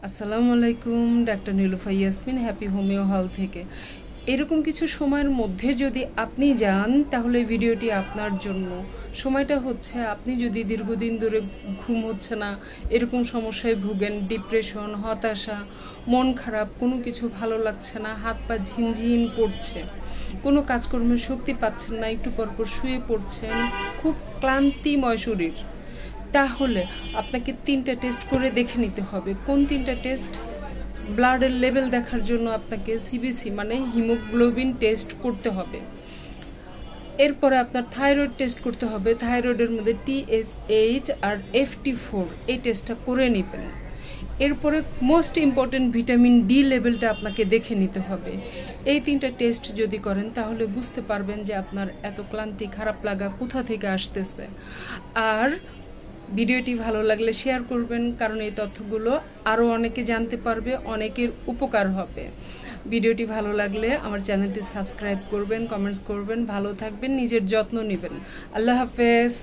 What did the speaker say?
আসসালামু আলাইকুম, doctor Nilufa Yasmin, happy homeo হল থেকে। এরকম কিছু সময়ের মধ্যে যদি আপনি যান তাহলে ভিডিওটি আপনার জন্য। সময়টা হচ্ছে আপনি যদি দীর্ঘদিন ধরে ঘুম হচ্ছে না, এরকম সমস্যায় ভুগেন, ডিপ্রেশন, হতাশা, মন খারাপ, কোনো কিছু ভালো লাগছে না, হাত পা ঝিনঝিন করছে, কোনো কাজকর্মের শক্তি পাচ্ছেন না, একটু পরপর শুয়ে পড়ছেন, খুব ক্লান্তিময় শরীর, তাহলে আপনাকে 3টা টেস্ট করে দেখে নিতে হবে। কোন 3টা টেস্ট? ব্লাডের লেভেল দেখার জন্য আপনাকে সিবিসি মানে হিমোগ্লোবিন টেস্ট করতে হবে। এরপরে আপনার থাইরয়েড টেস্ট করতে হবে। থাইরয়েডের মধ্যে TSH আর FT4 এই টেস্টটা করে নেবেন। এরপরে মোস্ট ইম্পর্টেন্ট ভিটামিন ডি লেভেলটা আপনাকে দেখে নিতে হবে। এই 3টা টেস্ট যদি করেন তাহলে বুঝতে পারবেন যে আপনার এত ক্লান্তি, খারাপ লাগা কোথা থেকে আসতেছে। আর ভিডিওটি ভালো লাগলে শেয়ার করবেন, কারণ এই তথ্যগুলো আরও অনেকে জানতে পারবে, অনেকের উপকার হবে। ভিডিওটি ভালো লাগলে আমার চ্যানেলটি সাবস্ক্রাইব করবেন, কমেন্টস করবেন, ভালো থাকবেন, নিজের যত্ন নেবেন। আল্লাহ হাফেজ।